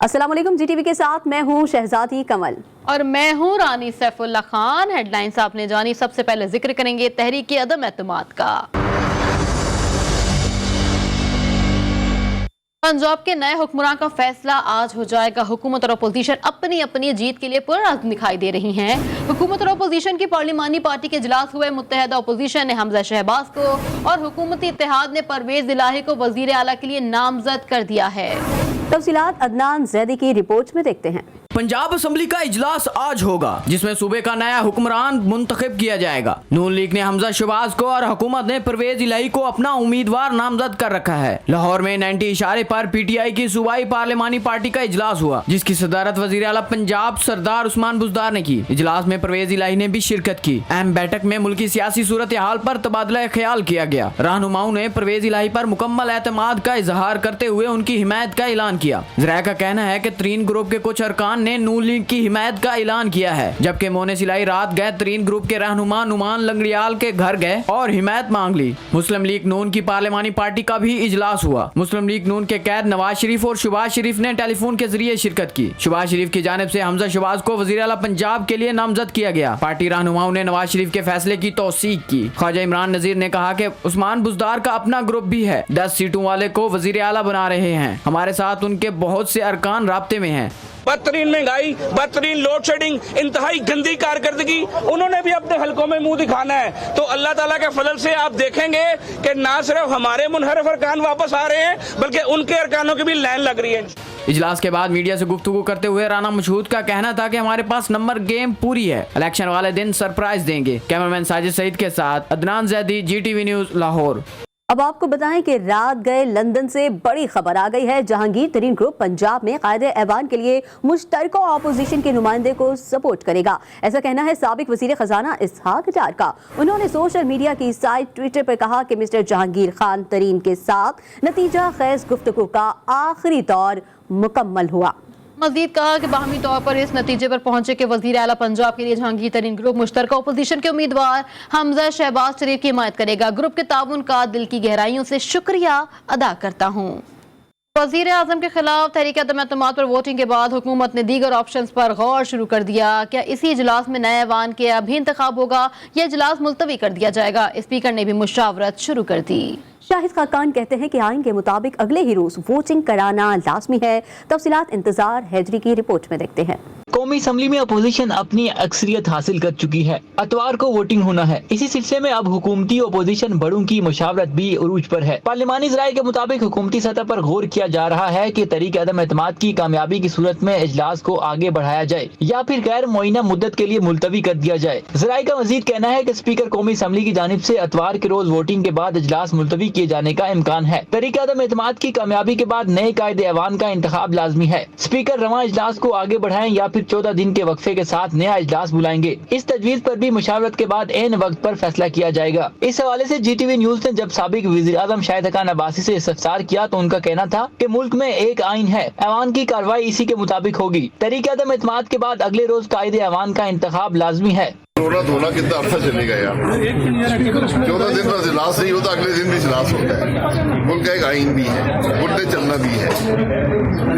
अस्सलाम वालेकुम। जीटीवी के साथ मैं हूं शहजादी कमल और मैं हूं रानी सैफुल्ला खान। हेडलाइंस आपने जानी, सबसे पहले जिक्र करेंगे तहरीक अदम एतमाद का। पंजाब के नए हुक्मरान का फैसला आज हो जाएगा। हुकूमत और अपोजिशन अपनी अपनी जीत के लिए पुरअज़्म दिखाई दे रही हैं। हुकूमत और अपोजिशन की पार्लिमानी पार्टी के इजलास हुए। मुत्तहदा अपोजिशन ने हमजा शहबाज को और हुकूमती इत्तेहाद ने परवेज इलाही को वजीर आला के लिए नामजद कर दिया है। तफसीलात अदनान जैदी की रिपोर्ट में देखते हैं। पंजाब असम्बली का इजलास आज होगा जिसमें सूबे का नया हुक्मरान मुंतखब किया जाएगा। नून लीग ने हमजा शहबाज को और हुकूमत ने परवेज इलाही को अपना उम्मीदवार नामजद कर रखा है। लाहौर में 90 इशारे पर पीटीआई की सूबाई पार्लिमानी पार्टी का इजलास हुआ जिसकी सदारत वजीर आला पंजाब सरदार उस्मान बुज़दार ने की। इजलास में परवेज इलाही ने भी शिरकत की। अहम बैठक में मुल्की सियासी सूरत हाल पर तबादला ख्याल किया गया। रहनुमाओं ने परवेज इलाही पर मुकम्मल एतमाद का इजहार करते हुए उनकी हिमायत का ऐलान किया। ज़राए का कहना है कि तरीन ग्रुप के कुछ अरकान ने नून लीग की हिमायत का ऐलान किया है, जबकि मोनेस इलाही रात गए तरीन ग्रुप के रहनुमा नुमान लंगड़ियाल के घर गए और हिमायत मांग ली। मुस्लिम लीग नून की पार्लिमानी पार्टी का भी इजलास हुआ। मुस्लिम लीग नून के कैद नवाज शरीफ और शहबाज शरीफ ने टेलीफोन के जरिए शिरकत की। शहबाज शरीफ की जानिब से हमजा शहबाज को वजीर आला पंजाब के लिए नामजद किया गया। पार्टी रहनुमाओं ने नवाज शरीफ के फैसले की तौसीक की। ख्वाजा इमरान नजीर ने कहा कि उस्मान बुज़दार का अपना ग्रुप भी है, 10 सीटों वाले को वजीर आला बना रहे हैं। हमारे साथ उनके बहुत से अरकान राब्ते में हैं। बदतरीन महंगाई, बदतरीन लोड शेडिंग, इंतहाई गंदी कारकर्दगी, उन्होंने भी अपने हलकों में मुंह दिखाना है। तो अल्लाह ताला के फजल से आप देखेंगे कि ना सिर्फ हमारे मुनहरफ अरकान वापस आ रहे हैं बल्कि उनके अरकानों की भी लाइन लग रही है। इजलास के बाद मीडिया से गुफ्तगू करते हुए राना मशहूद का कहना था कि हमारे पास नंबर गेम पूरी है, इलेक्शन वाले दिन सरप्राइज देंगे। कैमरामैन साजिद सईद के साथ अदनान जैदी, जीटीवी न्यूज, लाहौर। अब आपको बताएं कि रात गए लंदन से बड़ी खबर आ गई है। जहांगीर तरीन ग्रुप पंजाब में कायदे ऐवान के लिए मुश्तरका अपोजिशन के नुमाइंदे को सपोर्ट करेगा। ऐसा कहना है साबिक वजीर खजाना इसहाक डार का। उन्होंने सोशल मीडिया की साइट ट्विटर पर कहा कि मिस्टर जहांगीर खान तरीन के साथ नतीजा खैज गुफ्तगू का आखिरी दौर मुकम्मल हुआ। मजीद कहा कि बाहमी तौर पर इस नतीजे पर पहुंचे कि वजीर आला पंजाब के लिए जहांगीर तरीन ग्रुप मुश्तरका अपोजिशन के उम्मीदवार हमजा शहबाज शरीफ की हिमायत करेगा। ग्रुप के ताउन का दिल की गहराइयों से शुक्रिया अदा करता हूँ। वजीर आजम के खिलाफ तहरीक अदम एतमाद पर वोटिंग के बाद हुकूमत ने दीगर ऑप्शंस पर गौर शुरू कर दिया। क्या इसी इजलास में नए ऐवान के अभी इंतखाब होगा या इजलास मुलतवी कर दिया जाएगा? स्पीकर ने भी मुशावरत शुरू कर दी। शाहिद खाकान कहते हैं कि आइन के मुताबिक अगले ही रोज वोटिंग कराना लाजमी है। तफसीलात इंतजार हैदरी की रिपोर्ट में देखते हैं। कौमी असम्बली में अपोजिशन अपनी अक्सरियत हासिल कर चुकी है। अतवार को वोटिंग होना है। इसी सिलसिले में अब हुकूमती अपोजिशन बड़ों की मुशावरत भी उरूज पर है। पार्लिमानी ज़राए के मुताबिक हुकूमती सतह पर गौर किया जा रहा है कि तहरीक अदम एतमाद की कामयाबी की सूरत में इजलास को आगे बढ़ाया जाए या फिर गैर मुअय्यना मुद्दत के लिए मुलतवी कर दिया जाए। ज़राए का मजीद कहना है कि स्पीकर कौमी असम्बली की जानिब से अतवार के रोज वोटिंग के बाद इजलास मुलतवी किए जाने का इम्कान है। तहरीक अदम एतमाद की कामयाबी के बाद नए कायदे ऐवान का इंतखाब लाजमी है। स्पीकर रवां इजलास को आगे बढ़ाएं या फिर 14 दिन के वक्फे के साथ नया इजलास बुलाएंगे। इस तजवीज पर भी मुशावरत के बाद ऐन वक्त पर फैसला किया जाएगा। इस हवाले से जीटीवी न्यूज ने जब साबिक वज़ीर आज़म शाहिद खान अब्बासी से इस्तफसार किया तो उनका कहना था कि मुल्क में एक आइन है, ऐवान की कार्रवाई इसी के मुताबिक होगी। तहरीक अदम एतमाद के बाद अगले रोज कायदे ऐवान का इंतखाब लाजमी है। रोना धोना कितना अर्सा चलेगा यार। 14 दिन का इजलास नहीं होता, अगले दिन भी इजलास होता है। मुल्क का एक आइन भी है, मुद्दे चलना भी है।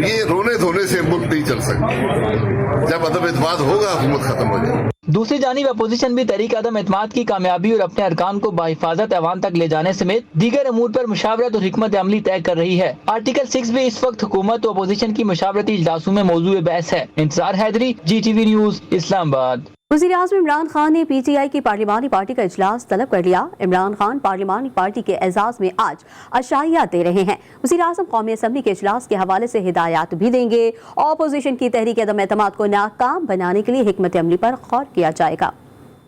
ये रोने धोने से मुल्क नहीं चल सकता। जब अदम एतमाद होगा हुकूमत खत्म हो जाएगी। दूसरी जानिब अपोजिशन भी तहरीक अदम एतमाद की कामयाबी और अपने अरकान को बाहिफाजत ऐवान तक ले जाने समेत दीगर अमूर पर मुशावरत और हिकमत अमली तय कर रही है। आर्टिकल 6 भी इस वक्त हुकूमत और अपोजिशन की मुशावरती इजलासों में मौजूद बहस है। इंतजार हैदरी, जीटीवी न्यूज, इस्लामाबाद। वज़ीर आज़म इमरान खान ने पीटीआई की पार्लिमानी पार्टी का इजलास तलब कर लिया। इमरान खान पार्लिमानी पार्टी के एजाज में आज अशाइया दे रहे हैं। वज़ीर आज़म कौमी असम्बली के इजलास के हवाले से हिदायत भी देंगे। अपोजिशन की तहरीक अदम एतमाद को नाकाम बनाने के लिए हिकमत अमली पर गौर किया जाएगा।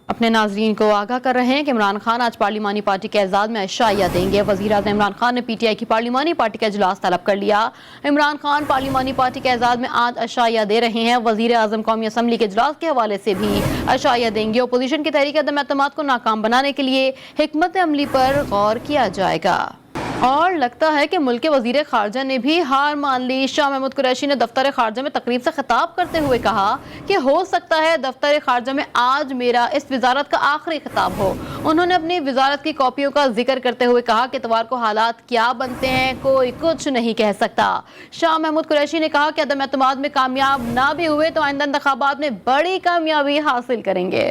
अपने नाजरीन को आगाह कर रहे हैं कि इमरान खान आज पार्लिमानी पार्टी के एजाज में अशाइया देंगे। वज़ीर आज़म इमरान खान ने पीटीआई की पार्लिमानी पार्टी का इजलास तलब कर लिया। इमरान खान पार्लिमानी पार्टी के एजाज में आज अशाइया दे रहे हैं। वज़ीर आज़म कौमी असम्बली के इजलास के हवाले से भी अशाइया देंगे। अपोजिशन की तहरीक अदम एतमाद को नाकाम बनाने के लिए हिकमत अमली पर गौर किया जाएगा। اور لگتا ہے کہ ملک کے وزیر خارجہ نے بھی ہار مان لی. شاہ محمود قریشی نے دفتر خارجہ میں تقریب سے خطاب کرتے ہوئے کہا کہ ہو سکتا ہے دفتر خارجہ میں آج میرا اس وزارت کا آخری خطاب ہو. انہوں نے اپنی وزارت کی کاپیوں کا ذکر کرتے ہوئے کہا کہ اتوار کو حالات کیا بنتے ہیں کوئی کچھ نہیں کہہ سکتا. شاہ محمود قریشی نے کہا کہ عدم اعتماد میں کامیاب نہ بھی ہوئے تو آئندہ انتخابات میں بڑی کامیابی حاصل کریں گے.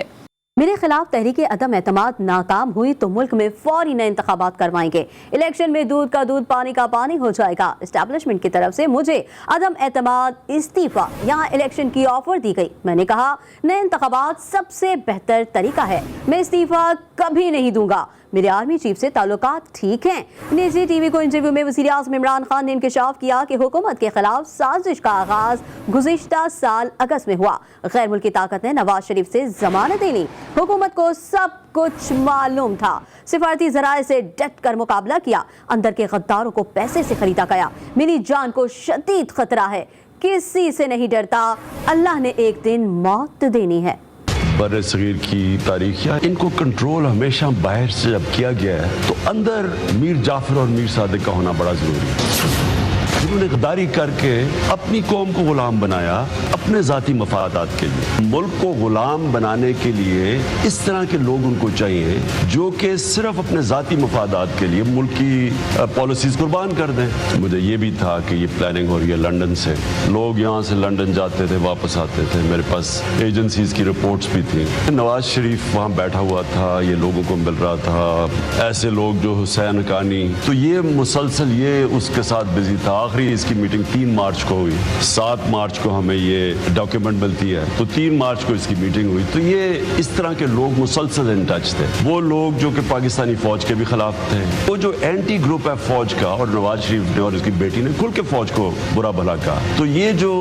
میرے خلاف تحریک عدم اعتماد ناکام ہوئی تو ملک میں فوری نئے انتخابات کروائیں گے. الیکشن میں دودھ کا دودھ پانی کا پانی ہو جائے گا. اسٹیبلشمنٹ کی طرف سے مجھے عدم اعتماد استعفیٰ یہاں الیکشن کی آفر دی گئی. میں نے کہا نئے انتخابات سب سے بہتر طریقہ ہے. میں استعفیٰ کبھی نہیں دوں گا. میرے آرمی چیف سے تعلقات ٹھیک ہیں. نجی ٹی وی کو انٹرویو میں وزیر اعظم عمران خان نے انکشاف کیا کہ حکومت کے خلاف سازش کا آغاز گزشتہ سال اگست میں ہوا. غیر ملکی طاقت نے نواز شریف سے ضمانتیں لیں. حکومت کو سب کچھ معلوم تھا. سفارتی ذرائع سے ڈٹ کر مقابلہ کیا. اندر کے غداروں کو پیسے سے خریدا گیا. میری جان کو شدید خطرہ ہے. کسی سے نہیں ڈرتا. اللہ نے ایک دن موت دینی ہے. بر صغیر کی تاریخ ان کو کنٹرول ہمیشہ باہر سے جب کیا گیا ہے تو اندر میر جعفر اور میر صادق کا ہونا بڑا ضروری ہے. انہوں نے غداری کر کے اپنی قوم کو غلام بنایا اپنے ذاتی مفادات کے لیے. ملک کو غلام بنانے کے لیے اس طرح کے لوگ ان کو چاہیے جو کہ صرف اپنے ذاتی مفادات کے لیے ملک کی پالیسیز قربان کر دیں. مجھے یہ بھی تھا کہ یہ پلاننگ ہو رہی ہے لنڈن سے. لوگ یہاں سے لنڈن جاتے تھے واپس آتے تھے. میرے پاس ایجنسیز کی رپورٹس بھی تھیں. نواز شریف وہاں بیٹھا ہوا تھا. یہ لوگوں کو مل رہا تھا. ایسے لوگ جو حسین حقانی تو یہ مسلسل یہ اس کے ساتھ بزی تھا. آخری اس کی میٹنگ 3 مارچ کو ہوئی. 7 مارچ کو ہمیں یہ ڈاکیومنٹ ملتی ہے تو 3 مارچ کو اس کی میٹنگ ہوئی. تو یہ اس طرح کے لوگ مسلسل ان ٹچ تھے. وہ لوگ جو کہ پاکستانی فوج کے بھی خلاف تھے. وہ جو اینٹی گروپ ہے فوج کا اور نواز شریف نے اور اس کی بیٹی نے کھل کے فوج کو برا بھلا کہا. تو یہ جو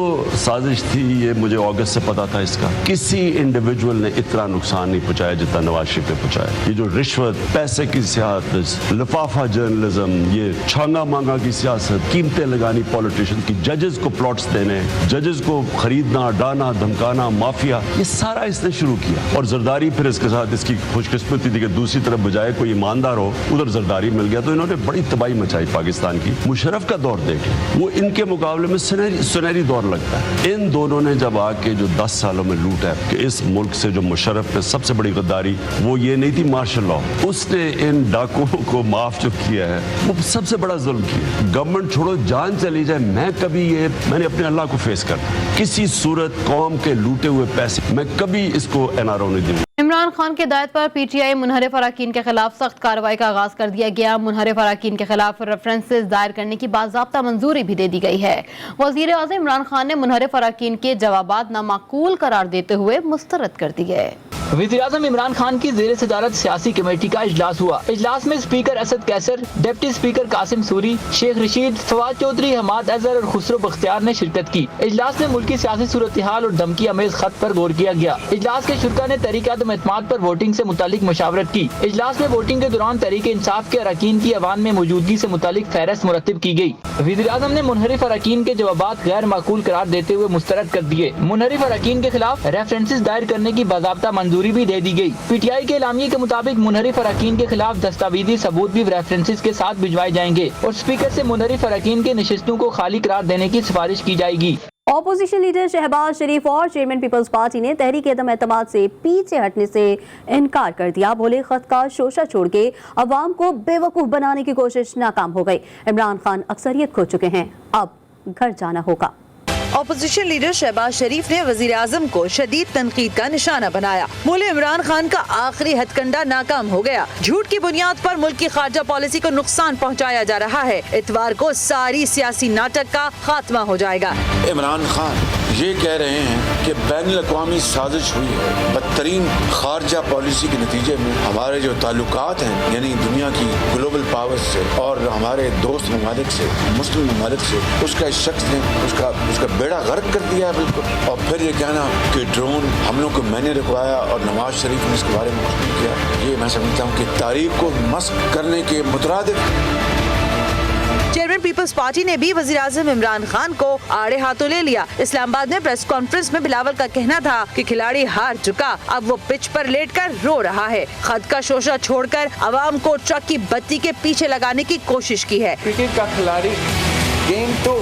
سازش تھی یہ مجھے اگست سے پتا تھا. اس کا کسی انڈیویجول نے اتنا نقصان نہیں پہنچایا جتنا نواز شریف نے پہنچایا. یہ جو رشوت پیسے کی سیاست لفافہ جرنلزم یہ چھانگا مانگا کی سیاست قیمتیں لگانی پولیٹیشین کی ججز کو پلاٹس دینے ججز کو خریدنا ڈانا دھمکانا مافیا یہ سارا اس نے شروع کیا. اور زرداری پھر اس کے ساتھ اس کی خوش قسمتی تھی کہ دوسری طرف بجائے کوئی ایماندار ہو ادھر زرداری مل گیا. تو انہوں نے بڑی تباہی مچائی پاکستان کی. مشرف کا دور دیکھ وہ ان کے مقابلے میں سنہری دور لگتا ہے. ان دونوں نے جب آ کے جو 10 سالوں میں لوٹ ہے کہ اس ملک سے جو مشرف نے سب سے بڑی غداری وہ یہ نہیں تھی مارشل لا. اس نے ان ڈاکوؤں کو معاف جو کیا ہے وہ سب سے بڑا ظلم کیا. گورنمنٹ چھوڑو جان چلی جائے میں نے اپنے اللہ کو فیس کرنا. کسی صورت قوم کے لوٹے ہوئے پیسے میں کبھی اس کو NRO نہیں دوں. عمران خان کی ہدایت پر پی ٹی آئی منحرف اراکین کے خلاف سخت کارروائی کا آغاز کر دیا گیا. منحرف اراکین کے خلاف ریفرنسز دائر کرنے کی باضابطہ منظوری بھی دے دی گئی ہے. وزیر اعظم عمران خان نے منحرف اراکین کے جوابات نامعقول قرار دیتے ہوئے مسترد کر دیے. وزیر اعظم عمران خان کی زیر صدارت سیاسی کمیٹی کا اجلاس ہوا. اجلاس میں اسپیکر اسد کیسر deputy speaker Qasim sorry Sheikh Rashid Fawad Chaudhry Hammad Azhar اور خسرو بختیار نے شرکت کی. اجلاس میں ملکی سیاسی صورتحال اور دھمکی امیز خط پر غور کیا گیا. اجلاس کے شرکا نے تحریک عدم اعتماد پر ووٹنگ سے متعلق مشاورت کی. اجلاس میں ووٹنگ کے دوران تحریک انصاف کے اراکین کی عوام میں موجودگی سے متعلق فہرست مرتب کی گئی. وزیر اعظم نے منحرف اراکین کے جوابات غیر معقول قرار دیتے ہوئے مسترد کر دیے. منحرف اراکین کے خلاف ریفرنسز دائر کرنے کی باضابطہ منظوری بھی دے دی گئی. پی ٹی آئی کے اعلامیے کے مطابق منحرف اراکین کے خلاف دستاویزی ثبوت بھی ریفرنسز کے ساتھ بھجوائے جائیں گے اور اسپیکر سے منحرف اراکین کے نشستوں کو خالی قرار دینے کی سفارش کی جائے گی. اپوزیشن لیڈر شہباز شریف اور چیئرمین پیپلز پارٹی نے تحریک عدم اعتماد سے پیچھے ہٹنے سے انکار کر دیا. بولے خط کا شوشہ چھوڑ کے عوام کو بے وقوف بنانے کی کوشش ناکام ہو گئی. عمران خان اکثریت کھو چکے ہیں, اب گھر جانا ہوگا. اپوزیشن لیڈر شہباز شریف نے وزیر اعظم کو شدید تنقید کا نشانہ بنایا. بولے عمران خان کا آخری ہتھ کنڈا ناکام ہو گیا. جھوٹ کی بنیاد پر ملک کی خارجہ پالیسی کو نقصان پہنچایا جا رہا ہے. اتوار کو ساری سیاسی ناٹک کا خاتمہ ہو جائے گا. عمران خان یہ کہہ رہے ہیں کہ بین الاقوامی سازش ہوئی ہے. بدترین خارجہ پالیسی کے نتیجے میں ہمارے جو تعلقات ہیں یعنی دنیا کی گلوبل پاور سے اور ہمارے دوست ممالک سے مسلم ممالک سے اس کا اس شخص نے اس کا بیڑا غرق کر دیا ہے بالکل. اور پھر یہ کہنا کہ ڈرون حملوں کو میں نے رکوایا اور نواز شریف نے اس کے بارے میں کچھ نہیں کیا, یہ میں سمجھتا ہوں کہ تاریخ کو مسخ کرنے کے مترادف चेयरमैन पीपल्स पार्टी ने भी वज़ीर-ए-आज़म इमरान खान को आड़े हाथों ले लिया। इस्लामाबाद में प्रेस कॉन्फ्रेंस में बिलावल का कहना था कि खिलाड़ी हार चुका, अब वो पिच पर लेटकर रो रहा है। खद का शोशा छोड़कर अवाम को ट्रक की बत्ती के पीछे लगाने की कोशिश की है। क्रिकेट का खिलाड़ी गेम तो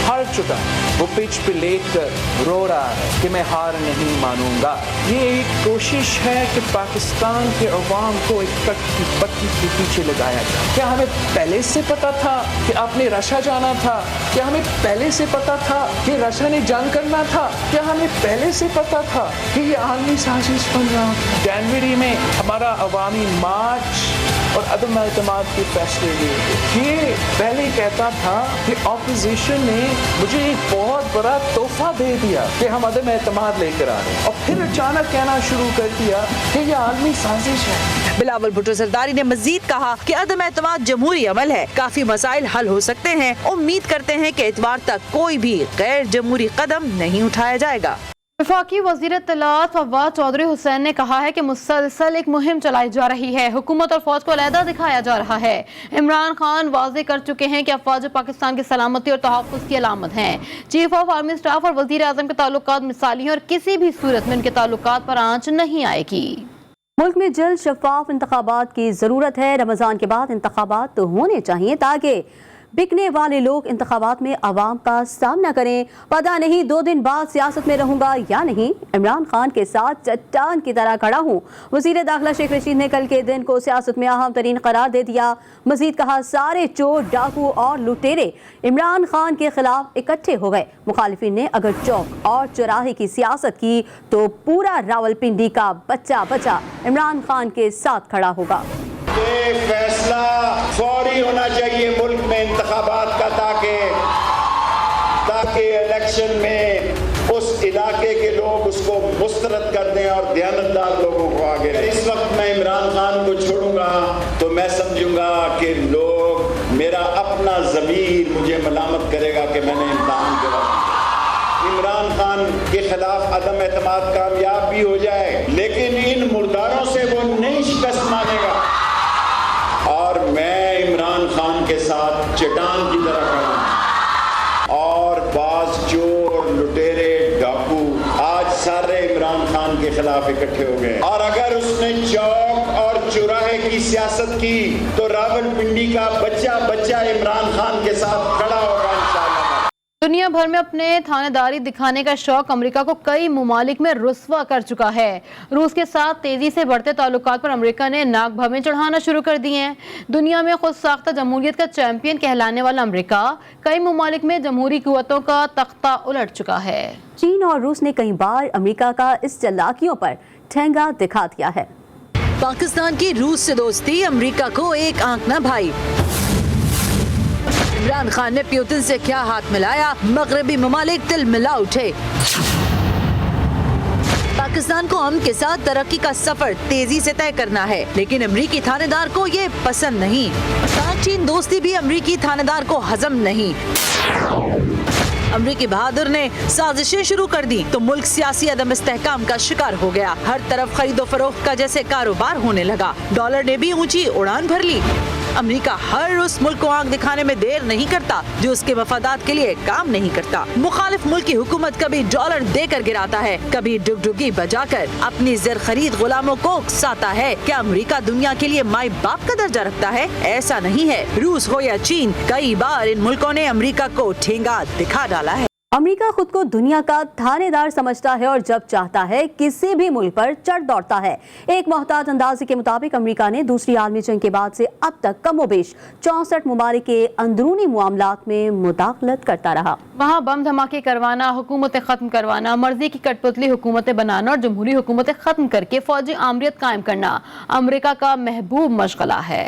हार चुका, वो पिच पे लेटकर रो रहा है कि मैं हार नहीं मानूंगा। ये एक कोशिश है कि पाकिस्तान के अवाम को एक ट्रक की बत्ती के पीछे लगाया जाए। क्या हमें पहले से पता था कि आपने रशिया जाना था? क्या हमें पहले से पता था कि रशिया ने जंग करना था? क्या हमें पहले से पता था कि ये आलमी साजिश बन रहा? जनवरी में हमारा अवामी मार्च और अदम एतमाद के फैसले लिए। ये पहले कहता था कि ऑपोजिशन ने मुझे एक बहुत बड़ा तोहफा दे दिया कि हम अदम एतमाद लेकर आ रहे हैं, और फिर अचानक कहना शुरू कर दिया कि ये आलमी साजिश है। बिलावल भुट्टो जरदारी ने मजीद कहा कि अदम एतमाद जमहूरी अमल है, काफी मसाइल हल हो सकते हैं। उम्मीद करते हैं कि इतवार तक कोई भी गैर जमहूरी कदम नहीं उठाया जाएगा। वफाकी वज़ीर इत्तलात फवाद चौधरी हुसैन ने कहा है कि मुसलसल एक मुहिम चलाई जा रही है, हुकूमत और फौज को अलहदा दिखाया जा रहा है। इमरान खान वाज़े कर चुके हैं कि अफवाज पाकिस्तान की सलामती और तहफ़्फ़ुज़ की अलामत हैं। चीफ ऑफ आर्मी स्टाफ और वज़ीर आज़म के ताल्लुकात मिसाली हैं और किसी भी सूरत में इनके ताल्लुकात पर आंच नहीं आएगी। मुल्क में जल्द शफाफ इंतखाबात की ज़रूरत है। रमज़ान के बाद इंतखाबात तो होने चाहिए ताकि बिकने वाले लोग इंतखाबात में आवाम का सामना करें। पता नहीं 2 दिन बाद सियासत में रहूंगा या नहीं, इमरान खान के साथ चट्टान की तरह खड़ा हूँ। वज़ीर दाखिला शेख रशीद ने कल के दिन को सियासत में अहम तरीन करार दे दिया। मजीद कहा, सारे चोर, डाकू और लुटेरे इमरान खान के खिलाफ इकट्ठे हो गए। मुखालिफिन ने अगर चौक और चौराहे की सियासत की तो पूरा रावलपिंडी का बच्चा बच्चा इमरान खान के साथ खड़ा होगा। ये फैसला फौरी होना चाहिए मुल्क में इंतखाबात का, ताकि इलेक्शन में उस इलाके के लोग उसको मुस्तरद कर दें और दयानतदार लोगों को आगे रखें। इस वक्त मैं इमरान खान को छोड़ूंगा तो मैं समझूंगा कि लोग, मेरा अपना ज़मीर मुझे मलामत करेगा कि मैंने इम्तिहान दिया। इमरान खान के खिलाफ अदम एतमाद कामयाब भी हो जाए, लेकिन इन मुर्दारों से वो नहीं शिकस्त मानेगा। और मैं इमरान खान के साथ चट्टान की तरह खड़ा हूं। और बाज चोर, लुटेरे, डाकू आज सारे इमरान खान के खिलाफ इकट्ठे हो गए, और अगर उसने चौक और चौराहे की सियासत की तो रावलपिंडी का बच्चा बच्चा इमरान खान के साथ खड़ा होगा इंशाअल्लाह। दुनिया भर में अपने थानेदारी दिखाने का शौक अमेरिका को कई मुमालिक में रुस्वा कर चुका है। रूस के साथ तेजी से बढ़ते ताल्लुकात पर अमेरिका ने नाक भवें चढ़ाना शुरू कर दिए हैं। दुनिया में खुद साख्ता जमहूरियत का चैंपियन कहलाने वाला अमेरिका कई मुमालिक में जमहूरी कुव्वतों का तख्ता उलट चुका है। चीन और रूस ने कई बार अमेरिका का इस चालाकियों पर ठेंगा दिखा दिया है। पाकिस्तान की रूस से दोस्ती अमेरिका को एक आंख न भाई। इमरान खान ने पुतिन से क्या हाथ मिलाया, मगरबी ममालिक तिल मिला उठे। पाकिस्तान को अमन के साथ तरक्की का सफर तेजी से तय करना है, लेकिन अमरीकी थानेदार को ये पसंद नहीं। पाक चीन दोस्ती भी अमरीकी थानेदार को हजम नहीं। अमरीकी बहादुर ने साजिशें शुरू कर दी तो मुल्क सियासी अदम इस्तेहकाम का शिकार हो गया। हर तरफ खरीदो फरोख्त का जैसे कारोबार होने लगा। डॉलर ने भी ऊंची उड़ान भर ली। अमेरिका हर उस मुल्क को आंख दिखाने में देर नहीं करता जो उसके मफादात के लिए काम नहीं करता। मुखालिफ मुल्क की हुकूमत कभी डॉलर देकर गिराता है, कभी डुगडुगी बजाकर अपनी ज़र खरीद गुलामों को उकसाता है। क्या अमेरिका दुनिया के लिए माई बाप का दर्जा रखता है? ऐसा नहीं है। रूस हो या चीन, कई बार इन मुल्कों ने अमेरिका को ठेंगा दिखा डाला है। अमेरिका खुद को दुनिया का थानेदार समझता है और जब चाहता है किसी भी मुल्क पर चढ़ दौड़ता है। एक मोहतात अंदाजे के मुताबिक अमेरिका ने दूसरी आलमी जंग के बाद से अब तक कमोबेश 64 ममालिक के अंदरूनी मामलात में मुदाखलत करता रहा। वहाँ बम धमाके करवाना, हुकूमतें खत्म करवाना, मर्जी की कठपुतली हुकूमतें बनाना और जमहूरी हुकूमतें खत्म करके फौजी आमरीत कायम करना अमेरिका का महबूब मशगला है।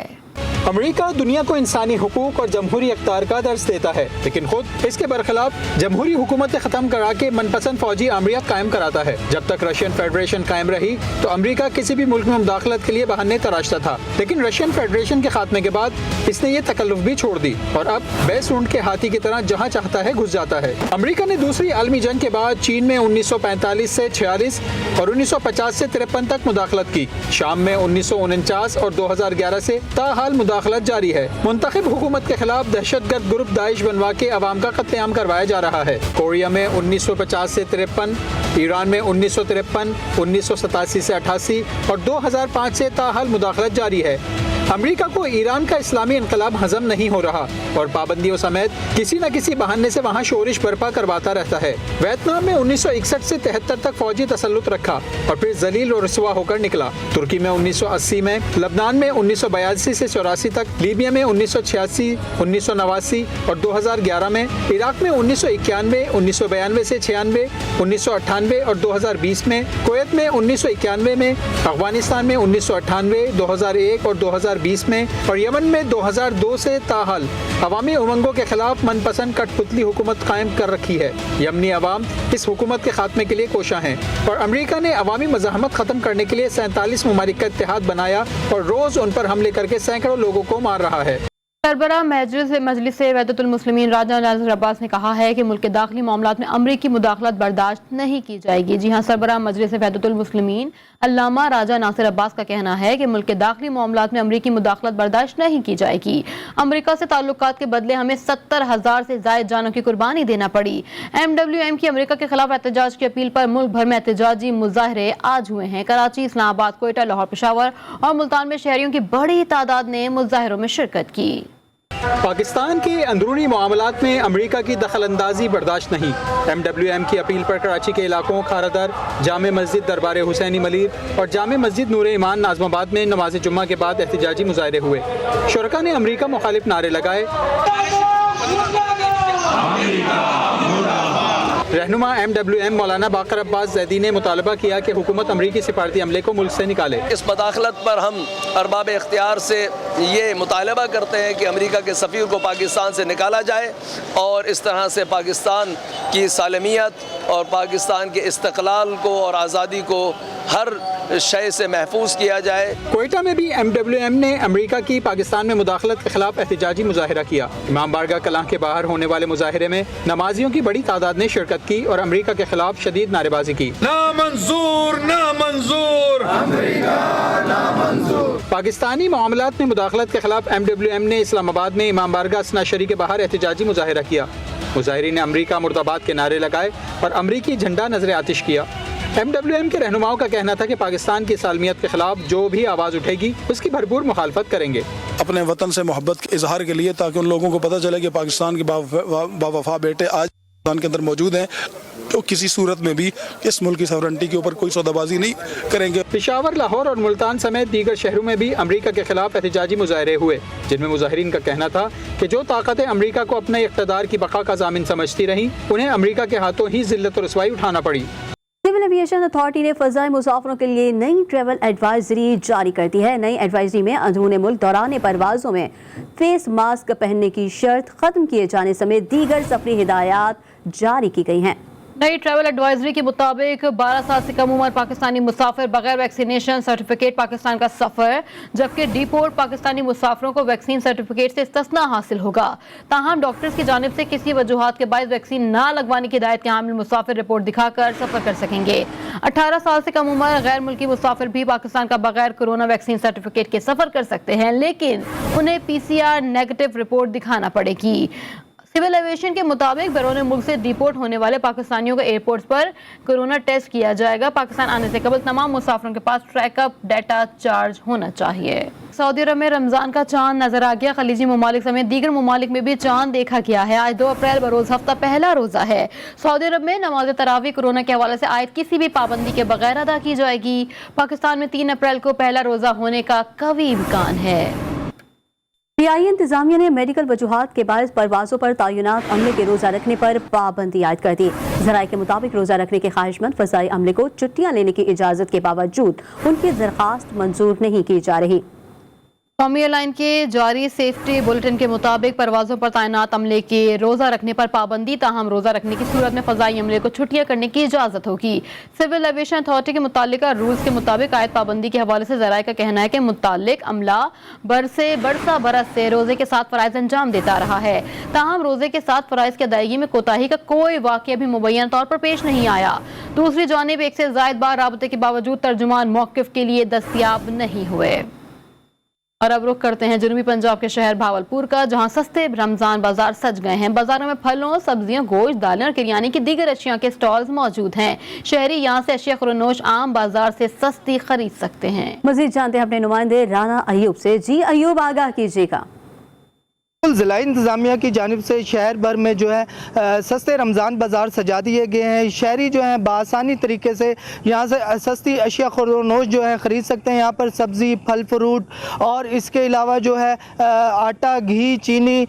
अमेरिका दुनिया को इंसानी हुकूक और जमहूरी अख्तियार का दर्ज देता है, लेकिन खुद इसके बरखिलाफ जमहूरी हुकूमतें खत्म करा के मनपसंद फौजी आमरीत कायम कराता है। जब तक रशियन फेडरेशन कायम रही तो अमेरिका किसी भी मुल्क में मुदाखलत के लिए बहाने तराशता था, लेकिन रशियन फेडरेशन के खात्मे के बाद इसने ये तकल्लुफ भी छोड़ दी और अब बैसूंड के हाथी की तरह जहाँ चाहता है घुस जाता है। अमेरिका ने दूसरी आलमी जंग के बाद चीन में 1945 से 46 और 1950 से 53 तक मुदाखलत की। शाम में 1949 और 2011 से ताहाल मुदाखलत जारी है। मुंतखब हुकूमत के खिलाफ दहशतगर्द ग्रुप दाइश बनवा के अवाम का कत्लेआम करवाया जा रहा है। कोरिया में 1950 से 53, ईरान में 1953, 1987 से 88 और 2005 से ताहाल मुदाखलत जारी है। अमेरिका को ईरान का इस्लामी इनकलाब हजम नहीं हो रहा और पाबंदियों समेत किसी न किसी बहाने से वहाँ शोरिश बर्पा करवाता रहता है। वियतनाम में 1961 से 73 तक फौजी तसल्लुत रखा और फिर जलील और रुसवा होकर निकला। तुर्की में 1980 में, लबनान में 1982 से 84 तक, लीबिया में 1986, 1989 और 2011 में, इराक में 1991, 1992 से 96, 1998 और 2020 में, कुवैत में 1991 में, अफगानिस्तान में 1998, 2001 और 2020 में और यमन में 2002 से ताहाल अवामी उमंगों के खिलाफ मनपसंद कठपुतली हुकूमत कायम कर रखी है। यमनी अवाम इस हुकूमत के खात्मे के लिए कोशा हैं और अमेरिका ने अवामी मज़ाहमत ख़त्म करने के लिए 47 ममालिक का इत्तेहाद बनाया और रोज़ उन पर हमले करके सैकड़ों लोगों को मार रहा है। सरबराह मजलिस वहदतुल मुस्लिमीन राजा नासिर अब्बास ने कहा है कि मुल्क के दाखिली मामलात में अमरीकी मुदाखलत बर्दाश्त नहीं की जाएगी। जी हाँ, सरबराह मजलिस वहदतुल मुस्लिमीन अल्लामा राजा नासिर अब्बास का कहना है कि मुल्क के दाखिली मामलात में अमरीकी मुदाखलत बर्दाश्त नहीं की जाएगी। अमरीका से ताल्लुकात के बदले हमें 70,000 से ज़ायद जानों की कुर्बानी देना पड़ी। MWM की अमरीका के खिलाफ एहतजाज की अपील पर मुल्क भर में एहतजाजी मुजाहरे आज हुए हैं। कराची, इस्लामाबाद, कोयटा, लाहौर, पेशावर और मुल्तान में शहरियों की बड़ी तादाद ने मुजाहरों में शिरकत की। पाकिस्तान के अंदरूनी मामलात में अमेरिका की दखल अंदाजी बर्दाश्त नहीं। MWM की अपील पर कराची के इलाकों खारादर, जामे मस्जिद दरबार हुसैनी मलीर और जामे मस्जिद नूर ईमान नाज़माबाद में नमाज जुम्मा के बाद एहतजाजी मुजाहरे हुए। शुरका ने अमेरिका मुखालिफ नारे लगाए। रहनुमा MWM मौलाना बाकर अब्बास जैदी ने मुतालबा किया कि हुकूमत अमरीकी सिफारती अमले को मुल्क से निकाले। इस मदाखलत पर हम अरबाब इख्तियार से ये मुतालबा करते हैं कि अमरीका के सफ़ीर को पाकिस्तान से निकाला जाए और इस तरह से पाकिस्तान की सालमियत और पाकिस्तान के इस्तक़लाल को और आज़ादी को हर शय से महफूज किया जाए। कोयटा में भी MWM ने अमेरिका की पाकिस्तान में मुदाखलत के खिलाफ एहतजाजी मुजाहिरा किया। इमाम बारगाह कलां के बाहर होने वाले मुजाहिरे में नमाजियों की बड़ी तादाद ने शिरकत की और अमेरिका के खिलाफ शदीद नारेबाजी की। ना मंजूर, ना मंजूर, अमेरिका ना मंजूर। पाकिस्तानी मामलात में मुदाखलत के खिलाफ MWM ने इस्लामाबाद में इमाम बारगाह असनाशरी के बाहर एहतजाजी मुजाहिरा किया। मुजाहिरीन ने अमरीका मुर्दाबाद के नारे लगाए और अमरीकी झंडा नजर आतिश किया। MWM के रहनुमाओं का कहना था कि पाकिस्तान की सालमियत के खिलाफ जो भी आवाज़ उठेगी उसकी भरपूर मुखालफत करेंगे। अपने वतन से मोहब्बत के इजहार के लिए, ताकि उन लोगों को पता चले कि पाकिस्तान के बावफा बेटे आज पाकिस्तान के अंदर मौजूद हैं, तो किसी सूरत में भी इस मुल्क की सवरंटी के ऊपर कोई सौदाबाजी नहीं करेंगे। पेशावर, लाहौर और मुल्तान समेत दीगर शहरों में भी अमरीका के खिलाफ एहतजाजी मुजाहरे हुए, जिनमें मुजाहिरीन का कहना था कि जो ताकतें अमरीका को अपने इक़्तिदार की बका का ज़ामिन समझती रहीं, उन्हें अमरीका के हाथों ही ज़िल्लत और रुसवाई उठाना पड़ी। सिविल एविएशन अथॉरिटी ने फ़ज़ाई मुसाफिरों के लिए नई ट्रैवल एडवाइजरी जारी कर दी है। नई एडवाइजरी में अंदरूनी मुल्क दौरान परवाज़ों में फेस मास्क पहनने की शर्त ख़त्म किए जाने समेत दीगर सफरी हिदायत जारी की गई हैं। नई ट्रैवल एडवाइजरी के मुताबिक 12 साल से कम उम्र पाकिस्तानी मुसाफिर बगैर वैक्सीनेशन सर्टिफिकेट पाकिस्तान का सफ़र, जबकि डिपोर्ट पाकिस्तानी मुसाफिरों को वैक्सीन सर्टिफिकेट से इस्तिस्ना हासिल होगा। ताहम डॉक्टर्स की जानिब से किसी वजूहात के बायस वैक्सीन ना लगवाने की हिदायत के हामिल मुसाफिर रिपोर्ट दिखाकर सफ़र कर सकेंगे। 18 साल से कम उम्र गैर मुल्की मुसाफिर भी पाकिस्तान का बगैर कोरोना वैक्सीन सर्टिफिकेट के सफ़र कर सकते हैं, लेकिन उन्हें PCR नेगेटिव रिपोर्ट दिखाना पड़ेगी। सिविल एविएशन के मुताबिक बैरून मुल्क से डिपोर्ट होने वाले पाकिस्तानियों को एयरपोर्ट्स पर कोरोना टेस्ट किया जाएगा। पाकिस्तान आने से कबल तमाम मुसाफिरों के पास ट्रैकअप डाटा चार्ज होना चाहिए। सऊदी अरब में रमज़ान का चांद नजर आ गया। खलीजी ममालिक समेत दीगर ममालिक में भी चांद देखा गया है। आज 2 अप्रैल बरोज़ हफ्ता पहला रोज़ा है। सऊदी अरब में नमाज तरावी कोरोना के हवाले से आयत किसी भी पाबंदी के बगैर अदा की जाएगी। पाकिस्तान में 3 अप्रैल को पहला रोज़ा होने का कवी इम्कान है। PIA इंतजामिया ने मेडिकल वजूहात के बायस परवाज़ों पर तैनात अमले के रोज़ा रखने पर पाबंदी आयद कर दी। ज़राए के मुताबिक रोज़ा रखने के ख्वाहिशमंद फ़ज़ाई अमले को छुट्टियाँ लेने की इजाज़त के बावजूद उनकी दरख्वास्त मंजूर नहीं की जा रही। कौमी एयरलाइन के जारी सेफ्टी बुलेटिन के मुताबिक परवाज़ों पर तैनात अमले के रोज़ा रखने पर पाबंदी, ताहम रोज़ा रखने की सूरत में फ़ज़ाई अमले को छुट्टियाँ करने की इजाज़त होगी। सिविल एविएशन अथॉरिटी के मुतालिका रूल्स के मुताबिक आयत पाबंदी के हवाले से ज़राए का कहना है कि मुतालिक अमला बरसा बरस से रोज़े के साथ फ़राइज़ अंजाम देता रहा है, ताहम रोज़े के साथ फ़राइज़ की अदायगी में कोताही का कोई वाक़या भी मुबैना तौर पर पेश नहीं आया। दूसरी जानिब एक से ज़ायद बार राबते के बावजूद तर्जुमान मौक़िफ़ के लिए दस्तयाब नहीं हुए। और अब रुख करते हैं जनूबी पंजाब के शहर भावलपुर का, जहां सस्ते रमजान बाजार सज गए हैं। बाजारों में फलों, सब्जियों, गोश्त, दालें और किराने की दीगर अशिया के स्टॉल्स मौजूद हैं। शहरी यहां से अशिया खुरनोश आम बाजार से सस्ती खरीद सकते हैं। मजीद जानते हैं अपने नुमाइंदे राना अयूब से। जी अयूब, आगाह कीजिएगा। ज़िला इंतज़ामिया की जानिब से शहर भर में जो है सस्ते रमज़ान बाज़ार सजा दिए गए हैं। शहरी जो है बआसानी तरीके से यहाँ से सस्ती अशिया खुरनोश जो है ख़रीद सकते हैं। यहाँ पर सब्ज़ी, फल फ्रूट और इसके अलावा जो है आटा, घी, चीनी,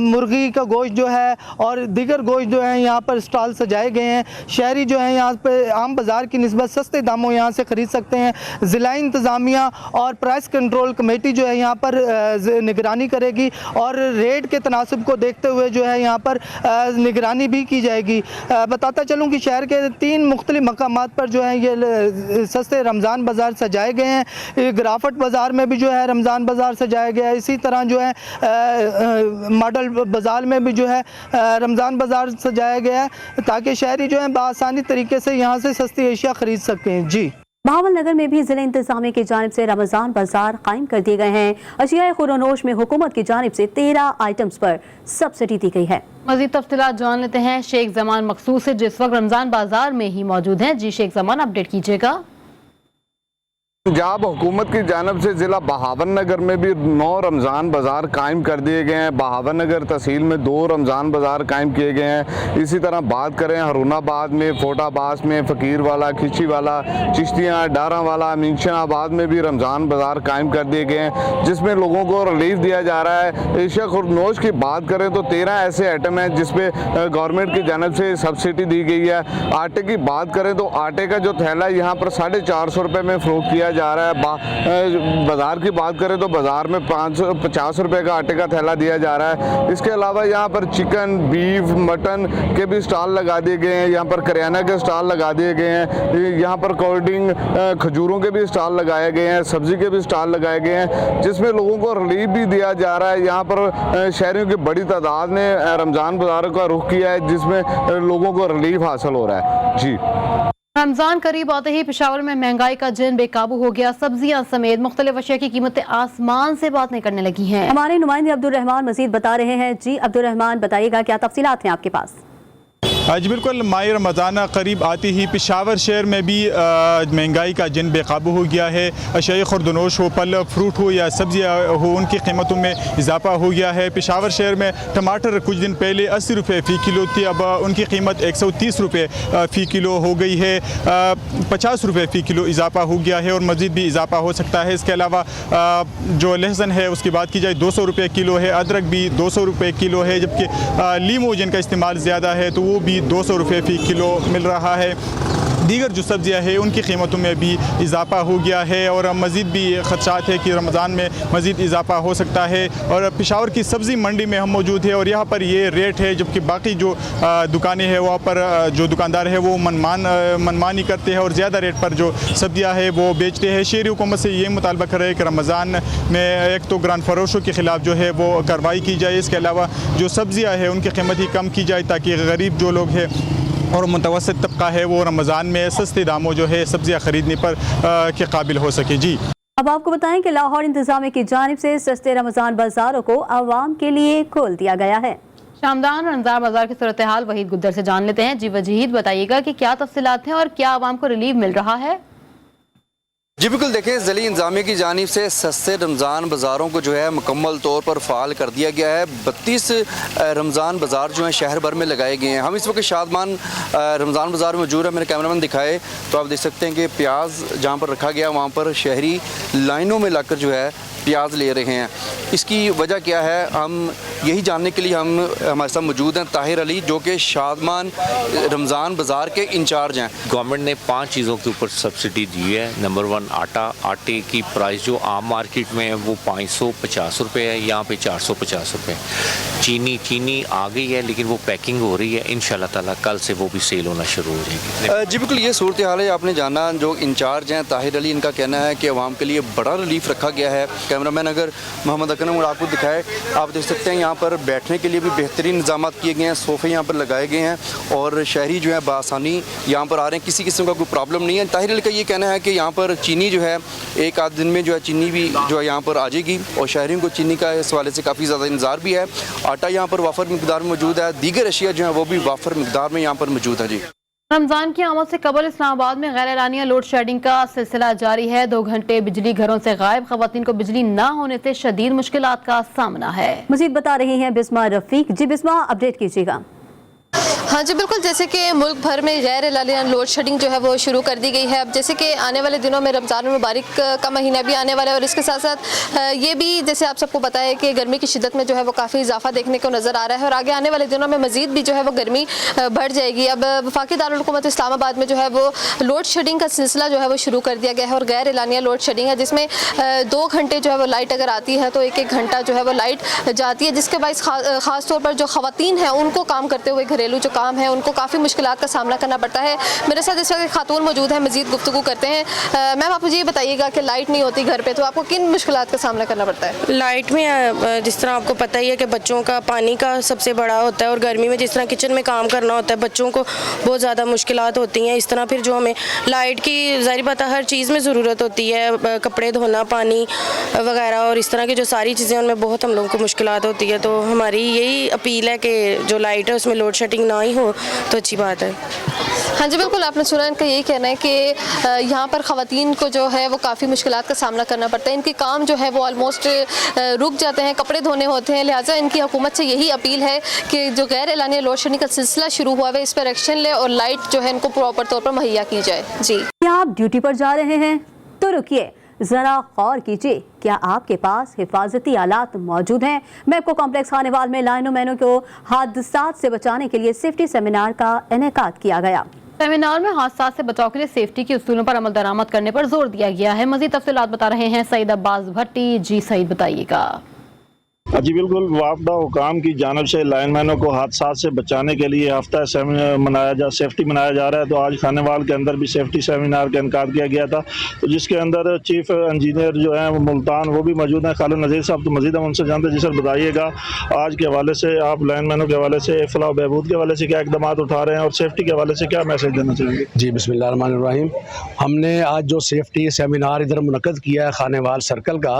मुर्गी का गोश्त जो है और दीगर गोश्त जो है यहाँ पर स्टॉल सजाए गए हैं। शहरी जो है यहाँ पर आम बाज़ार की निस्बत सस्ते दामों यहाँ से ख़रीद सकते हैं। ज़िला इंतज़ामिया और प्राइस कंट्रोल कमेटी जो है यहाँ पर निगरानी करेगी और रेट के तनासब को देखते हुए जो है यहाँ पर निगरानी भी की जाएगी। बताता चलूँ कि शहर के 3 मुख्तलिफ मकामात पर जो है ये सस्ते रमज़ान बाज़ार सजाए गए हैं। ग्राफट बाज़ार में भी जो है रमज़ान बाज़ार सजाया गया है। इसी तरह जो है मॉडल बाज़ार में भी जो है रमज़ान बाज़ार सजाया गया है ताकि शहरी जो है बआसानी तरीके से यहाँ से सस्ती अशिया ख़रीद सकें। जी, बहावल नगर में भी जिला इंतजामिया की जानिब से रमज़ान बाजार कायम कर दिए गए हैं। अशिया खुरनोश में हुकूमत की जानिब से 13 आइटम्स पर सब्सिडी दी गई है। मज़ीद तफसीलात जान लेते हैं शेख जमान मखसूस से, जिस वक्त रमज़ान बाजार में ही मौजूद हैं। जी शेख जमान, अपडेट कीजिएगा। पंजाब हुकूमत की जानब से ज़िला बहावन नगर में भी 9 रमज़ान बाज़ार कायम कर दिए गए हैं। बहावन नगर तहसील में 2 रमज़ान बाज़ार कायम किए गए हैं। इसी तरह बात करें हरूनाबाद में, फोटाबास में, फ़कीरवाला, खिचीवाला, चिश्तियाँ, डारावाला, मिंशनाबाद में भी रमज़ान बाज़ार कायम कर दिए गए हैं, जिसमें लोगों को रिलीफ दिया जा रहा है। अशिया खुरनोश की बात करें तो 13 ऐसे आइटम हैं जिसपे गवर्नमेंट की जानब से सब्सिडी दी गई है। आटे की बात करें तो आटे का जो थैला यहाँ पर 450 रुपये में फ़रोख्त किया जा रहा है। बाजार की बात करें तो बाजार में 550 रुपए का आटे का थैला दिया जा रहा है। इसके अलावा यहाँ पर चिकन, बीफ, मटन के भी स्टॉल लगा दिए गए हैं। यहाँ पर करियाना के स्टॉल लगा दिए गए हैं। यहाँ पर कोल्ड ड्रिंक, खजूरों के भी स्टॉल लगाए गए हैं, सब्जी के भी स्टॉल लगाए गए हैं, जिसमें लोगों को रिलीफ भी दिया जा रहा है। यहाँ पर शहरियों की बड़ी तादाद ने रमज़ान बाज़ारों का रुख किया है, जिसमें लोगों को रिलीफ हासिल हो रहा है। जी, रमजान करीब आते ही पेशावर में महंगाई का जन बेकाबू हो गया। सब्जियां समेत मुख्तलिफ अशिया की कीमतें आसमान से बातें करने लगी हैं। हमारे नुमाइंदे अब्दुल रहमान मजीद बता रहे हैं। जी अब्दुल रहमान, बताइएगा क्या तफसीलात हैं आपके पास। जी बिल्कुल, माह रमज़ान करीब आते ही पेशावर शहर में भी महंगाई का जन बेकाबू हो गया है। अशिया खुरदनोश हो, फल फ्रूट हो या सब्जियाँ हो, उनकी कीमतों में इजाफा हो गया है। पेशावर शहर में टमाटर कुछ दिन पहले 80 रुपये फ़ी किलो थी, अब उनकी कीमत 130 रुपये फ़ी किलो हो गई है। 50 रुपये फ़ी किलो इजाफा हो गया है और मज़ीद भी इजाफा हो सकता है। इसके अलावा जो लहसुन है उसकी बात की जाए 200 रुपये किलो है, अदरक भी 200 रुपये किलो है, जबकि लीमू जिनका इस्तेमाल ज़्यादा है तो वो भी 200 रुपये फ़ी किलो मिल रहा है। दीगर जो सब्जियां हैं उनकी कीमतों में भी इजाफा हो गया है और मज़ीद भी ख़दशात है कि रमज़ान में मज़ीद इजाफा हो सकता है। और पेशावर की सब्ज़ी मंडी में हम मौजूद है और यहाँ पर ये रेट है, जबकि बाकी जो दुकानें हैं वहाँ पर जो दुकानदार है वो मनमानी करते हैं और ज़्यादा रेट पर जो सब्जियाँ हैं वो बेचते हैं। शहरी हुकूमत से ये मुतालबा कर रहे हैं कि रमज़ान में एक तो ग्रान फरोशों के ख़िलाफ़ जो है वो कार्रवाई की जाए, इसके अलावा जो सब्जियाँ हैं उनकी कीमत ही कम की जाए ताकि गरीब जो लोग हैं और मुतवस्सित तबका है वो रमज़ान में सस्ते दामों जो है सब्जियाँ ख़रीदने पर के काबिल हो सके। जी, अब आपको बताएं कि लाहौर इंतजामिया की जानिब से सस्ते रमज़ान बाज़ारों को आवाम के लिए खोल दिया गया है। शामदान रमज़ान बाजार की सूरत हाल वहीद गुद्दर से जान लेते हैं। जी वजीद, बताइएगा कि क्या तफसीलात हैं और क्या आवाम को रिलीफ मिल रहा है। जी बिल्कुल, देखें ज़िला इंतज़ामिया की जानिब से सस्ते रमज़ान बाज़ारों को जो है मुकम्मल तौर पर फ़ाल कर दिया गया है। 32 रमज़ान बाज़ार जो हैं शहर भर में लगाए गए हैं। हम इस वक्त शादमान रमज़ान बाज़ार में मौजूद है। मेरे कैमरामैन दिखाए तो आप देख सकते हैं कि प्याज जहाँ पर रखा गया वहाँ पर शहरी लाइनों में लाकर जो है प्याज ले रहे हैं। इसकी वजह क्या है, हम यही जानने के लिए हमारे साथ मौजूद हैं ताहिर अली, जो कि शादमान रमज़ान बाज़ार के इंचार्ज हैं। गवर्नमेंट ने 5 चीज़ों के ऊपर सब्सिडी दी है। नंबर 1 आटा। आटे की प्राइस जो आम मार्केट में है वो 550 रुपये है, यहाँ पे 450 रुपये। चीनी आ गई है लेकिन वो पैकिंग हो रही है, इंशाल्लाह ताला कल से वो भी सेल होना शुरू हो जाएगी। जी बिल्कुल, ये सूरत हाल है। आपने जाना जो इंचार्ज हैं ताहिर अली, इनका कहना है कि आवाम के लिए बड़ा रिलीफ रखा गया है। कैमरा मैन अगर मोहम्मद अकरम और आपको दिखाए, आप देख सकते हैं यहाँ पर बैठने के लिए भी बेहतरीन इंतजाम किए गए हैं, सोफ़े यहाँ पर लगाए गए हैं और शहरी जो है बआसानी यहाँ पर आ रहे हैं, किसी किस्म का कोई प्रॉब्लम नहीं है। ताहिर अली का ये कहना है कि यहाँ पर चीनी जो है एक आध दिन में जो है चीनी भी जो है यहाँ पर आ जाएगी और शहरियों को चीनी का इस हवाले से काफ़ी ज़्यादा इंतज़ार भी है। आटा यहाँ पर वाफर मिकदार में मौजूद है, दीगर अशिया जो है वो भी वाफर मिकदार में यहाँ पर मौजूद है। जी, रमजान की आमद से कबल इस्लामाबाद में गैर एलानिया लोड शेडिंग का सिलसिला जारी है। 2 घंटे बिजली घरों से गायब, खवातीन को बिजली ना होने से शदीद मुश्किलात का सामना है। मजीद बता रही हैं बिस्मा रफीक। जी बिस्मा, अपडेट कीजिएगा। हाँ जी बिल्कुल, जैसे कि मुल्क भर में गैर एलानिया लोड शेडिंग जो है वो शुरू कर दी गई है। अब जैसे कि आने वाले दिनों में रमज़ान मुबारक का महीना भी आने वाला है और इसके साथ साथ ये भी जैसे आप सबको पता है कि गर्मी की शिद्दत में जो है वो काफ़ी इजाफा देखने को नज़र आ रहा है और आगे आने वाले दिनों में मज़ीद भी जो है वो गर्मी बढ़ जाएगी। अब वफाकी दारुल हुकूमत इस्लामाबाद में जो है वो लोड शेडिंग का सिलसिला जो है वो शुरू कर दिया गया है और गैर एलानिया लोड शेडिंग है जिसमें 2 घंटे जो है वो लाइट अगर आती है तो 1-1 घंटा जो है वो लाइट जाती है, जिसके बायस ख़ास तौर पर जो ख़वातीन हैं उनको काम करते हुए घरेलू जो काम है उनको काफ़ी मुश्किलात का सामना करना पड़ता है। मेरे साथ इस वक्त खातून मौजूद है, मज़ीद गुफ्तगू करते हैं। मैम, आप मुझे ये बताइएगा कि लाइट नहीं होती घर पे तो आपको किन मुश्किलात का सामना करना पड़ता है? लाइट में जिस तरह आपको पता ही है कि बच्चों का पानी का सबसे बड़ा होता है और गर्मी में जिस तरह किचन में काम करना होता है बच्चों को बहुत ज़्यादा मुश्किलात होती हैं। इस तरह फिर जो हमें लाइट की ज़ाहिर बात है हर चीज़ में ज़रूरत होती है, कपड़े धोना, पानी वगैरह और इस तरह की जो सारी चीज़ें उनमें बहुत हम लोगों को मुश्किलात होती है। तो हमारी यही अपील है कि जो लाइट है उसमें लोड शेडिंग ना ही हो तो अच्छी बात है। हाँ जी बिल्कुल, आपने सुना, इनका यही कहना है कि यहाँ पर ख़वातीन को जो है वो काफ़ी मुश्किलात का सामना करना पड़ता है। इनके काम जो है वो ऑलमोस्ट रुक जाते हैं, कपड़े धोने होते हैं। लिहाजा इनकी हुकूमत से यही अपील है कि जो गैर एलानिया लोड शेडिंग का सिलसिला शुरू हुआ है इस पर एक्शन ले और लाइट जो है इनको प्रॉपर तौर पर मुहैया की जाए। जी, क्या आप ड्यूटी पर जा रहे हैं तो रुकिए, जरा गौर कीजिए, क्या आपके पास हिफाजती आलात मौजूद हैं? मैपको कॉम्प्लेक्स खानेवाल में लाइनों मैनों को हादसात से बचाने के लिए सेफ्टी सेमिनार का इनेकाद किया गया। सेमिनार में हादसात से बचाव के लिए सेफ्टी के उसूलों पर अमल दरामद करने पर जोर दिया गया है। मजीद तफसीलात बता रहे हैं सईद अब्बास भट्टी। जी सईद, बताइएगा। जी बिल्कुल, वाफदा हुकाम की जानिब से लाइनमैनों को हादसात से बचाने के लिए हफ्ता सेफ्टी मनाया जा रहा है। तो आज खानेवाल के अंदर भी सेफ्टी सेमिनार का इनकाद किया गया था, तो जिसके अंदर चीफ इंजीनियर जो है मुल्तान वो भी मौजूद हैं, खालिद नज़ीर साहब। तो मजीद हम उनसे जानते हैं। जी सर, बताइएगा आज के हवाले से, आप लाइनमैनों के हवाले से, फलाह बहबूद के हवाले से क्या इकदाम उठा रहे हैं और सेफ्टी के हवाले से क्या मैसेज देना चाहेंगे? जी बिस्मिल्लाहिर्रहमानिर्रहीम। हमने आज जो सेफ्टी सेमिनार इधर मुनक्कद किया है खानेवाल सर्कल का,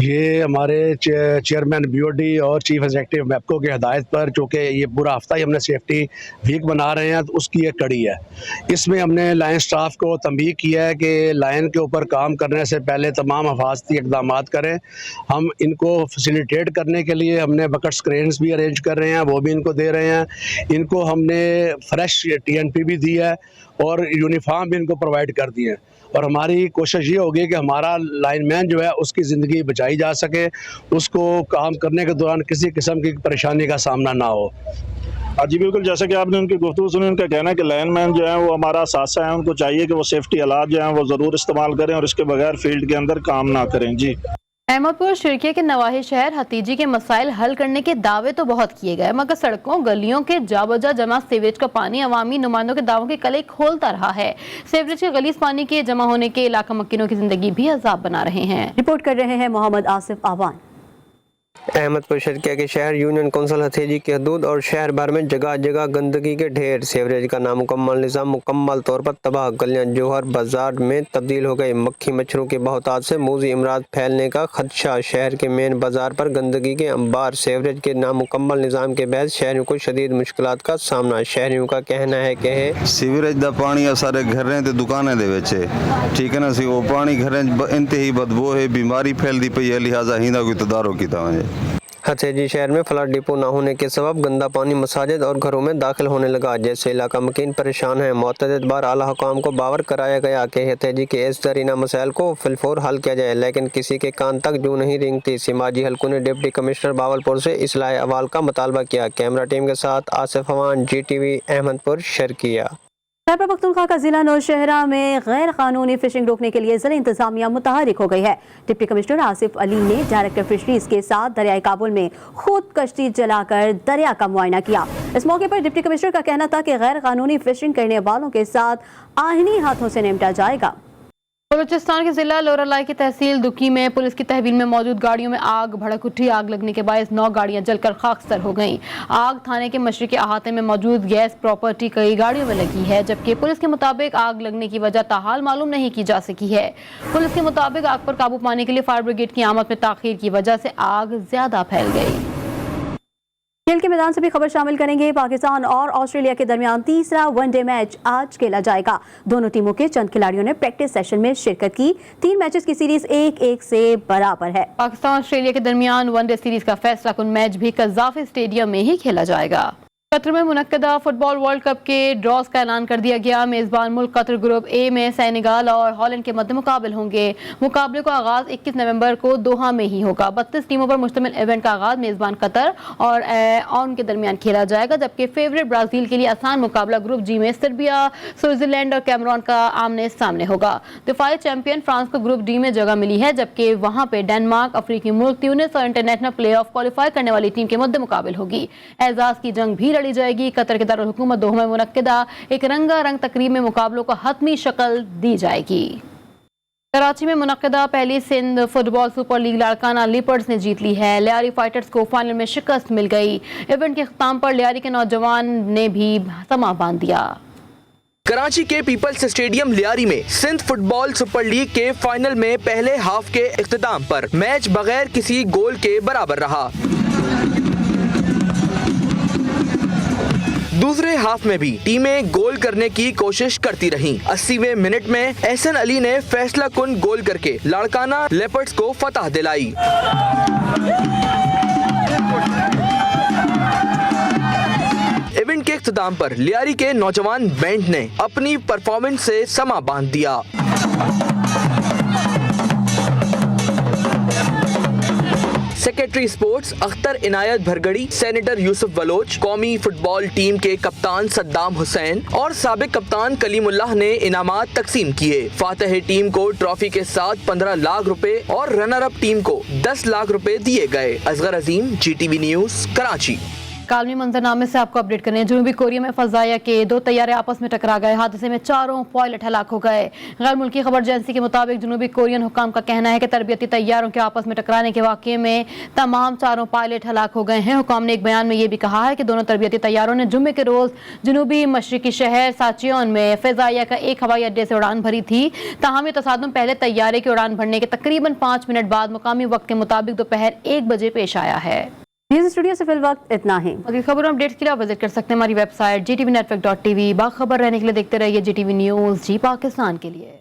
ये हमारे चेयरमैन BOD और चीफ एग्जीक्यूटिव मैपको की हदायत पर, चूँकि ये पूरा हफ्ता ही हमने सेफ्टी वीक बना रहे हैं, तो उसकी एक कड़ी है। इसमें हमने लाइन स्टाफ को तंबीह किया है कि लाइन के ऊपर काम करने से पहले तमाम हिफाजती इक़दाम करें। हम इनको फैसिलिटेट करने के लिए हमने बकेट स्क्रीन्स भी अरेंज कर रहे हैं, वो भी इनको दे रहे हैं। इनको हमने फ्रेश TNP भी दी है और यूनिफॉर्म भी इनको प्रोवाइड कर दिए हैं। और हमारी कोशिश ये होगी कि हमारा लाइनमैन जो है उसकी ज़िंदगी बचाई जा सके, उसको काम करने के दौरान किसी किस्म की परेशानी का सामना ना हो। जी बिल्कुल, जैसे कि आपने उनकी गुफ्तगू सुनी, उनका कहना है कि लाइनमैन जो है वो हमारा सासा है, उनको चाहिए कि वो सेफ्टी आलात जो हैं वो ज़रूर इस्तेमाल करें और इसके बगैर फील्ड के अंदर काम ना करें। जी, अहमदपुर शिरकिया के नवाही शहर हतीजी के मसाइल हल करने के दावे तो बहुत किए गए, मगर सड़कों गलियों के जाबजा जमा सीवरेज का पानी अवामी नुमाइंदों के दावों के कले खोलता रहा है। सीवरेज के गलीज पानी के जमा होने के इलाका मक्किनों की जिंदगी भी अजाब बना रहे हैं। रिपोर्ट कर रहे हैं मोहम्मद आसिफ आवान। अहमदपुर शर्किया के शहर यूनियन कौंसिल हथेजी की हदूद और शहर भर में जगह जगह गंदगी के ढेर, सीवरेज का नामुकम्मल निज़ाम मुकम्मल तौर पर तबाह, गलियां जोहर बाजार में तब्दील हो गई। मक्खी मच्छरों के बहुतात से मूजी इमराज फैलने का खदशा, शहर के मेन बाजार पर गंदगी के अंबार। सीवरेज के नामुकम्मल निज़ाम के बहस शहरियों को शदीद मुश्किलात का सामना। शहरियों का कहना है कि सीवरेज का पानी सारे घरें ते दुकानें दे विच है, ठीक है ना सी, वो पानी घरें इंतही बदबू है, बीमारी फैलती पई है, लिहाजा हिंदा कोई तदारो कीता वञे। हथेजी शहर में फ्लड डिपो न होने के सबब गंदा पानी मसाजिद और घरों में दाखिल होने लगा, जैसे इलाका मकीन परेशान है। मुतअद्दिद बार आला हुकाम को बावर कराया गया कि हथेजी के इस दरीना मसाइल को फिलफौर हल किया जाए, लेकिन किसी के कान तक जू नहीं रेंगती। सिमाजी हलकों ने डिप्टी कमिश्नर बावलपुर से इस्लाह अहवाल का मुतालबा किया। कैमरा टीम के साथ आसिफ अवान, GTV अहमदपुर शर्किया। खैबर पख्तूनख्वा का जिला नौशहरा में गैर कानूनी फिशिंग रोकने के लिए जिला इंतजामिया मुतहरिक हो गई है। डिप्टी कमिश्नर आसिफ अली ने डायरेक्टर फिशरीज के साथ दरियाई काबुल में खुद कश्ती जलाकर दरिया का मुआयना किया। इस मौके पर डिप्टी कमिश्नर का कहना था कि गैर कानूनी फिशिंग करने वालों के साथ आईनी हाथों से निपटा जाएगा। बलूचिस्तान के जिला लोरालाई की तहसील दुकी में पुलिस की तहवील में मौजूद गाड़ियों में आग भड़क उठी। आग लगने के बायस 9 गाड़ियां जलकर खाकसर हो गईं। आग थाने के मशरकी अहाते में मौजूद गैस प्रॉपर्टी कई गाड़ियों में लगी है, जबकि पुलिस के मुताबिक आग लगने की वजह ताहाल मालूम नहीं की जा सकी है। पुलिस के मुताबिक आग पर काबू पाने के लिए फायर ब्रिगेड की आमद में ताखीर की वजह से आग ज्यादा फैल गई। खेल के मैदान से भी खबर शामिल करेंगे। पाकिस्तान और ऑस्ट्रेलिया के दरमियान तीसरा वनडे मैच आज खेला जाएगा। दोनों टीमों के चंद खिलाड़ियों ने प्रैक्टिस सेशन में शिरकत की। 3 मैचेस की सीरीज 1-1 से बराबर है। पाकिस्तान ऑस्ट्रेलिया के दरमियान वनडे सीरीज का फैसला कुन मैच भी कज़ाफी स्टेडियम में ही खेला जाएगा। कतर में मुनक्कदा फुटबॉल वर्ल्ड कप के ड्रॉज का ऐलान कर दिया गया। मेजबान मुल्क कतर ग्रुप ए में सेनेगाल और हॉलैंड के मध्य मुकाबले होंगे। मुकाबले का आगाज 21 नवंबर को दोहा में ही होगा। 32 टीमों पर मुश्तमिल इवेंट का आगाज मेजबान कतर और उनके दरमियान खेला जाएगा, जबकि फेवरेट ब्राजील के लिए आसान मुकाबला ग्रुप जी में सर्बिया, स्विट्जरलैंड और कैमरून का आमने सामने होगा। दिफाई चैंपियन फ्रांस को ग्रुप डी में जगह मिली है, जबकि वहां पे डेनमार्क, अफ्रीकी मुल्क ट्यूनिस और इंटरनेशनल प्ले ऑफ क्वालिफाई करने वाली टीम के मध्य मुकाबले होगी। एजाज की जंग भी लड़ी जाएगी। कतर के दारुल हुकूमत दोहा में मुनक्किदा एक रंगारंग तकरीब में मुकाबलों को हतमी शक्ल दी जाएगी। कराची में मुनक्किदा पहली Sindh Football Super League Larkana Leopards ने जीत ली है। लियारी फाइटर्स को फाइनल में शिकस्त मिल गई। इवेंट के अख्ताम पर लियारी के नौजवान ने भी समा बांध दिया। कराची के पीपल्स स्टेडियम लियारी में सिंध फुटबॉल सुपर लीग के फाइनल में पहले हाफ के इख्तिताम पर मैच बगैर किसी गोल के बराबर रहा। दूसरे हाफ में भी टीमें गोल करने की कोशिश करती रहीं। 80वें मिनट में एहसन अली ने फैसला कुन गोल करके लाड़काना लेपर्ड्स को फतह दिलाई। इवेंट के इख्तिताम पर लियारी के नौजवान बैंड ने अपनी परफॉर्मेंस से समा बांध दिया। सेक्रेटरी स्पोर्ट्स अख्तर इनायत भरगड़ी, सेनेटर यूसुफ बलोच, कौमी फुटबॉल टीम के कप्तान सद्दाम हुसैन और साबिक कप्तान कलीमुल्लाह ने इनामात तकसीम किए। फातह टीम को ट्रॉफी के साथ 15 लाख रुपए और रनर अप टीम को 10 लाख रुपए दिए गए। असगर अजीम, GTV न्यूज, कराची। कालमी मंजरनामे से आपको अपडेट करें। जनूबी कोरिया में फजाया के 2 तैयारे आपस में टकरा गए। हादसे में 4 पायलट हलाक हो गए। गैर मुल्की खबर एजेंसी के मुताबिक जनूबी कोरियन हुकाम का कहना है कि तरबियती तैयारों के आपस में टकराने के वाक़े में तमाम 4 पायलट हलाक हो गए हैं। हुकाम ने एक बयान में ये भी कहा है कि दोनों तरबियती तैयारों ने जुम्मे के रोज जनूबी मशरकी शहर साचियोन में फजाया का एक हवाई अड्डे से उड़ान भरी थी। ताहम तसादुम पहले तैयारे की उड़ान भरने के तकरीबन 5 मिनट बाद मुकामी वक्त के मुताबिक दोपहर 1 बजे पेश आया है। न्यूज़ स्टूडियो से फिल वक्त इतना ही। अगली खबरों अपडेट्स के लिए आप विजिट कर सकते हैं हमारी वेबसाइट GTV network.tv। बाखबर रहने के लिए देखते रहिए GTV न्यूज़, जी पाकिस्तान के लिए।